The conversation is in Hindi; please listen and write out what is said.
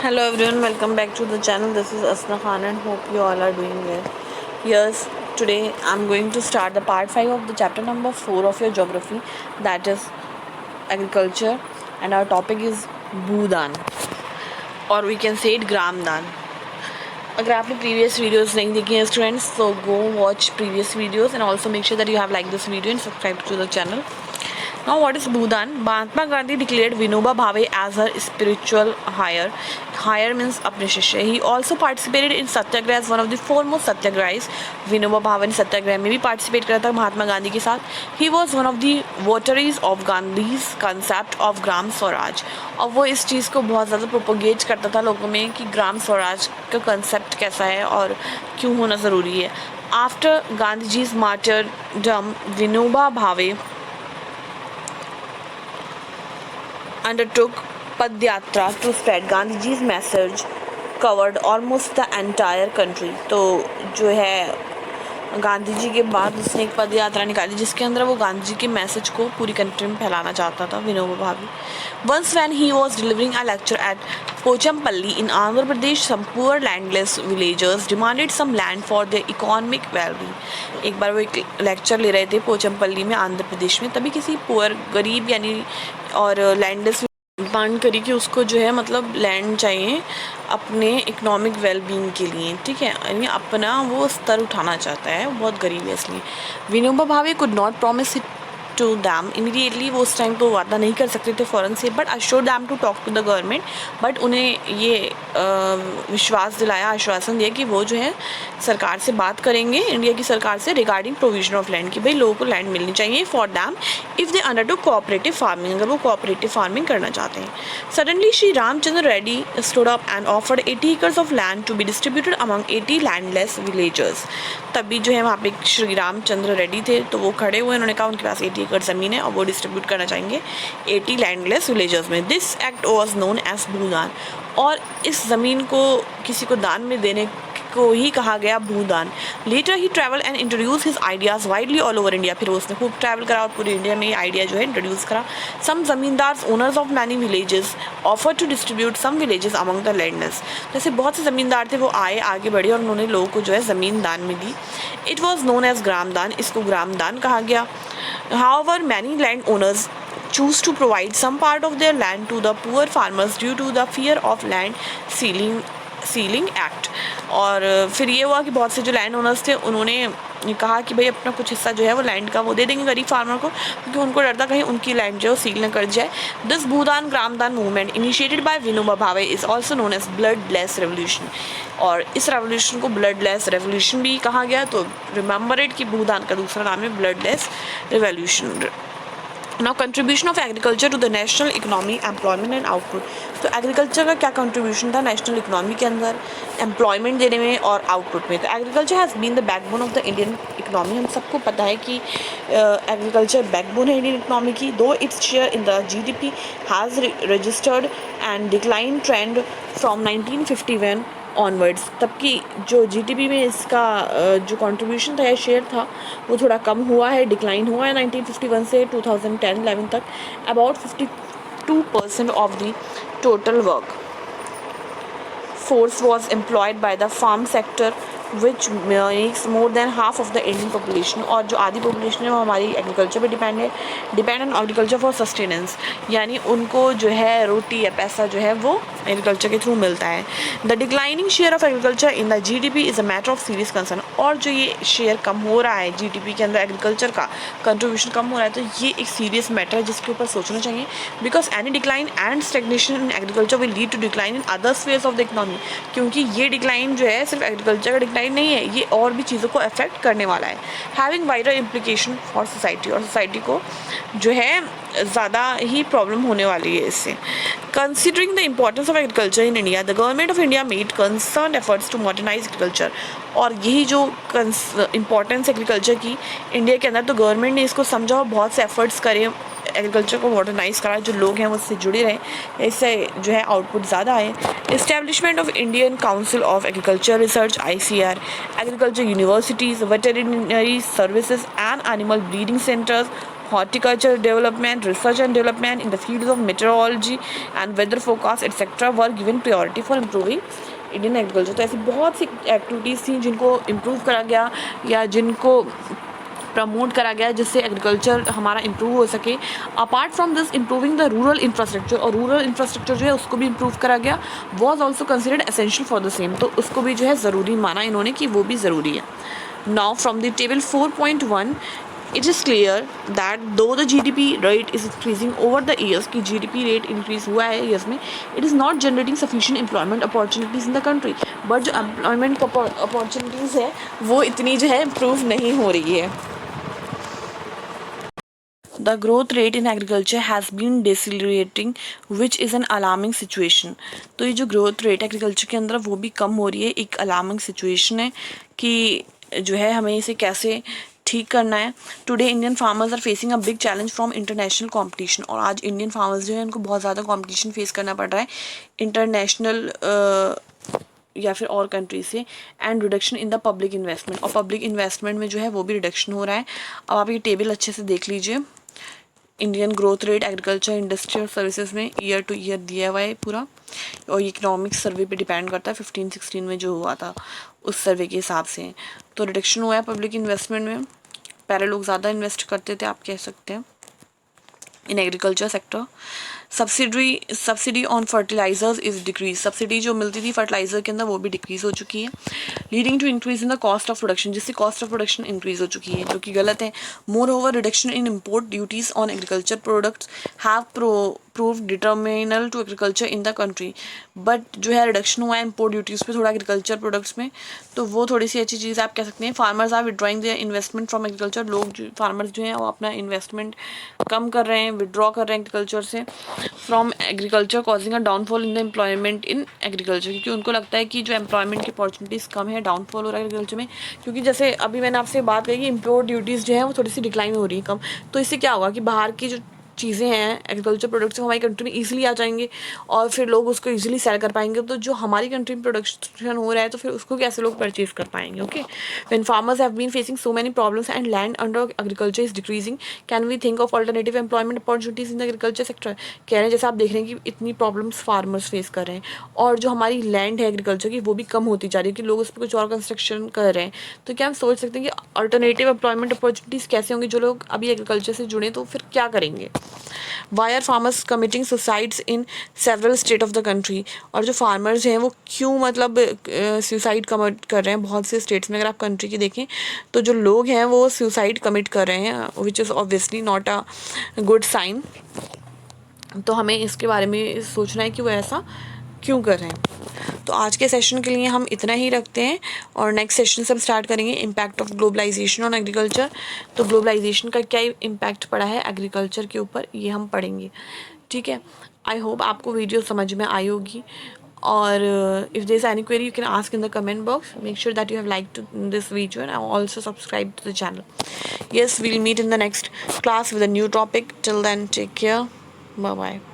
Hello everyone, welcome back to the channel. This is Asna Khan and hope you all are doing well. Yes, today I'm going to start the part 5 of the chapter number 4 of your geography, that is agriculture, and our topic is Bhudan, or we can say it Gramdan. अगर आपने प्रीवियस वीडियोस नहीं देखी हैं स्टूडेंट्स, तो go watch previous videos and also make sure that you have like this video and subscribe to the channel. Now, what is Bhudan? Mahatma Gandhi declared Vinoba Bhave as her spiritual higher. Higher means अपने शिष्य. He also participated in Satyagraha as one of the foremost Satyagrahis. Vinoba Bhave ने सत्याग्रह में भी participate करा था महात्मा गांधी के साथ. He was one of the votaries of Gandhi's concept of Gram Swaraj. और वो इस चीज़ को बहुत ज़्यादा प्रोपोगेट करता था लोगों में कि ग्राम स्वराज का कंसेप्ट कैसा है और क्यों होना ज़रूरी है. After Gandhiji's martyrdom, Vinoba Bhave undertook Padyatra to spread Gandhiji's message covered almost the entire country. तो जो है गांधी जी के बाद उसने एक पद यात्रा निकाली जिसके अंदर वो गांधी जी के मैसेज को पूरी कंट्री में फैलाना चाहता था. Vinoba Bhave. Once when he was delivering a lecture at Pochampalli in Andhra Pradesh, some poor landless villagers demanded some land for their economic well-being. एक बार वो एक लेक्चर ले रहे थे पोचमपल्ली में आंध्र प्रदेश में, तभी किसी पुअर गरीब यानी और लैंडलेस डिमांड करी कि उसको जो है मतलब लैंड चाहिए अपने इकोनॉमिक वेलबींग के लिए. ठीक है, यानी अपना वो स्तर उठाना चाहता है, वो बहुत गरीब है इसलिए. Vinoba Bhave could not promise it to them immediately. वो उस टाइम तो वादा नहीं कर सकते थे फ़ौरन से, but assure them to talk to the government. But उन्हें ये विश्वास दिलाया, आश्वासन दिया कि वो जो है सरकार से बात करेंगे, इंडिया की सरकार से, रिगार्डिंग प्रोविजन ऑफ लैंड, कि भाई लोगों को लैंड मिलनी चाहिए for them if they undertook cooperative farming, अगर वो कोऑपरेटिव फार्मिंग करना चाहते हैं. Suddenly Shri Ramchandra Reddy stood up and offered 80 acres of land to be distributed among 80 landless villagers. तभी जो है वहाँ पे श्री रामचंद्र रेड्डी थे, तो वो खड़े हुए, उन्होंने कहा उनके पास 80 एकड़ ज़मीन है और वो डिस्ट्रीब्यूट करना चाहेंगे 80 लैंडलेस विलेजर्स में. This act was known as Bhoodan, और इस ज़मीन को किसी को दान में देने को ही कहा गया Bhoodan. Later he travel and introduce his ideas widely all over India. फिर उसने खूब ट्रैवल करा और पूरी इंडिया में ये आइडिया जो है इंट्रोड्यूस करा. Some zamindars owners of many villages offer to distribute some villages among the landers. जैसे बहुत से ज़मींदार थे वो आए, आगे बढ़े और उन्होंने लोगों को जो है ज़मीन दान में दी. इट वॉज नोन एज ग्रामदान, इसको ग्रामदान कहा गया. However, many landowners choose to provide some part of their land to the poor farmers due to the fear of land ceiling act. और फिर ये हुआ कि बहुत से जो लैंड ओनर्स थे उन्होंने कहा कि भाई अपना कुछ हिस्सा जो है वो लैंड का वो दे देंगे गरीब फार्मर को, क्योंकि उनको डर था कहीं उनकी लैंड जो है सील न कर जाए. This Bhoodan Gramdan movement initiated by Vinoba Bhave is also known as bloodless revolution. और इस रेवोल्यूशन को ब्लडलेस रेवोल्यूशन भी कहा गया. तो रिमेंबर इट कि भूदान का दूसरा नाम है bloodless revolution. Now contribution of agriculture to the national economy, employment and output. तो एग्रीकल्चर का क्या कंट्रीब्यूशन था नेशनल इकोनॉमी के अंदर, एम्प्लॉयमेंट देने में और आउटपुट में. तो agriculture has been the backbone of the Indian economy. हम सबको पता है कि एग्रीकल्चर बैकबोन है इंडियन इकोनॉमी की. Though its share in the GDP has registered and decline trend from 1951 onwards. तब की जो GDP में इसका जो कंट्रीब्यूशन था या शेयर था वो थोड़ा कम हुआ है, डिक्लाइन हुआ है 1951 से 2010-11 तक. About 52% of the total work force was employed by the farm sector which makes more than half of the Indian population. और जो आधी पॉपुलेशन है वो हमारी एग्रीकल्चर पे depend on agriculture for sustenance, यानी उनको जो है रोटी या पैसा जो है वो एग्रीकल्चर के थ्रू मिलता है. The declining share of agriculture in the GDP is a matter of serious concern. और जो ये शेयर कम हो रहा है GDP के अंदर, एग्रीकल्चर का कंट्रीब्यूशन कम हो रहा है, तो ये एक सीरियस मैटर है जिसके ऊपर सोचना चाहिए. Because any decline and stagnation in agriculture will lead to decline in other spheres of the economy. क्योंकि ये डिक्लाइन जो है सिर्फ एग्रीकल्चर का डिक्लाइन नहीं है, ये और भी चीज़ों को अफेक्ट करने वाला है. Having wider implication for society, और सोसाइटी को जो है ज़्यादा ही प्रॉब्लम होने वाली है इससे. Considering the importance of agriculture in India, the government of India made concern efforts to modernise agriculture. और यही जो इम्पोर्टेंस एग्रीकल्चर की इंडिया के अंदर, तो गवर्नमेंट ने इसको समझा और बहुत से एफर्ट्स करे एग्रीकल्चर को मॉडर्नाइज करा, जो लोग हैं वो उससे जुड़े रहें, इससे जो है आउटपुट ज़्यादा आए. Establishment of Indian council of agriculture research ICR, agriculture universities, veterinary services and animal breeding centres, horticulture development, research and development in the fields of meteorology and weather forecast etc. were given priority for improving Indian agriculture. तो ऐसी बहुत सी एक्टिविटीज़ थी जिनको इम्प्रूव करा गया या जिनको प्रमोट करा गया जिससे एग्रीकल्चर हमारा इम्प्रूव हो सके। Apart from this improving the rural infrastructure, और रूरल इंफ्रास्ट्रक्चर जो है उसको भी इम्प्रूव करा गया, was also considered essential for the same. तो उसको भी जो है ज़रूरी माना इन्होंने कि वो भी ज़रूरी है। Now from the table 4.1 it is clear that though the GDP rate is increasing over the years, कि GDP rate increase हुआ है years में, it is not generating sufficient employment opportunities in the country, but जो employment opportunities है वो इतनी जो है improve नहीं हो रही है। The growth rate in agriculture has been decelerating, which is an alarming situation। तो ये जो growth rate agriculture के अंदर वो भी कम हो रही है, एक alarming situation है कि जो है हमें इसे कैसे ठीक करना है। Today Indian farmers are facing a big challenge from international competition, और आज इंडियन फार्मर्स जो है उनको बहुत ज़्यादा कंपटीशन फेस करना पड़ रहा है इंटरनेशनल या फिर और कंट्री से। And reduction in the public investment, और पब्लिक इन्वेस्टमेंट में जो है वो भी रिडक्शन हो रहा है। अब आप ये टेबल अच्छे से देख लीजिए। Indian growth rate agriculture industry और सर्विसेज में ईयर टू ईयर दिया हुआ है पूरा, और ये इकोनॉमिक सर्वे पे डिपेंड करता है 15-16 में जो हुआ था उस सर्वे के हिसाब से। तो रिडक्शन हुआ है पब्लिक इन्वेस्टमेंट में, पहले लोग ज़्यादा इन्वेस्ट करते थे आप कह सकते हैं in agriculture sector. Subsidy on fertilisers is decrease, subsidy जो मिलती थी फर्टिलाइजर के अंदर वो भी डिक्रीज़ हो चुकी है। Leading to increase in the cost of production, जिससे कॉस्ट ऑफ प्रोडक्शन इंक्रीज हो चुकी है, जो कि गलत है। Moreover reduction in import duties on agriculture products have prove detrimental to agriculture in the country, but जो है रिडक्शन हुआ है इम्पोर्ट ड्यूटीज़ पे थोड़ा एग्रीकल्चर प्रोडक्ट्स में, तो वो थोड़ी सी अच्छी चीज़ आप कह सकते हैं। Farmers are withdrawing their investment from agriculture, लोग जो फार्मर्स जो हैं वो अपना इन्वेस्टमेंट कम कर रहे हैं, विड्रॉ कर रहे हैं एग्रीकल्चर से from agriculture, causing a downfall in the employment in agriculture, क्योंकि उनको लगता है कि जो एम्प्लॉयमेंट की अपॉर्चुनिटीज़ कम है, डाउनफॉल हो रहा है एग्रीकल्चर में। क्योंकि जैसे अभी मैंने आपसे बात कही कि इम्पोर्ट ड्यूटीज़ जो है वो थोड़ी सी डिक्लाइन हो रही है, कम, तो इससे क्या होगा कि बाहर की जो चीज़ें हैं एग्रीकल्चर प्रोडक्ट्स हमारी कंट्री में ईजिली आ जाएंगे और फिर लोग उसको ईजिली सेल कर पाएंगे। तो जो हमारी कंट्री में प्रोडक्शन हो रहा है तो फिर उसको कैसे लोग परचेज कर पाएंगे। Okay, when farmers have been facing so many problems and land under agriculture is decreasing, can we think of alternative employment opportunities in the agriculture sector. कह रहे हैं जैसे आप देख रहे हैं कि इतनी प्रॉब्लम्स फार्मर्स फेस कर रहे हैं और जो हमारी लैंड है एग्रीकल्चर की वो भी कम होती जा रही है कि लोग उस पर कुछ और कंस्ट्रक्शन कर रहे हैं। तो क्या हम सोच सकते हैं कि अल्टरनेटिव एम्प्लॉयमेंट अपॉर्चुनिटीज़ कैसे होंगी, जो लोग अभी एग्रीकल्चर से जुड़े तो फिर क्या करेंगे। Why are farmers committing suicides in several state of the country, और जो farmers हैं वो क्यों मतलब सुसाइड कमिट कर रहे हैं बहुत से स्टेट्स में। अगर आप कंट्री की देखें तो जो लोग हैं वो सुसाइड कमिट कर रहे हैं, which is obviously not a good sign. तो हमें इसके बारे में सोचना है कि वो ऐसा क्यों कर रहे हैं। तो आज के सेशन के लिए हम इतना ही रखते हैं और नेक्स्ट सेशन से हम स्टार्ट करेंगे impact of globalisation on agriculture. तो ग्लोबलाइजेशन का क्या इम्पैक्ट पड़ा है एग्रीकल्चर के ऊपर ये हम पढ़ेंगे। ठीक है, आई होप आपको वीडियो समझ में आई होगी, और if there is any query you can ask in the comment box. Make sure that you have liked this video and also subscribe to the channel. Yes, we'll meet in the next class with a new topic. Till then, take care. Bye bye.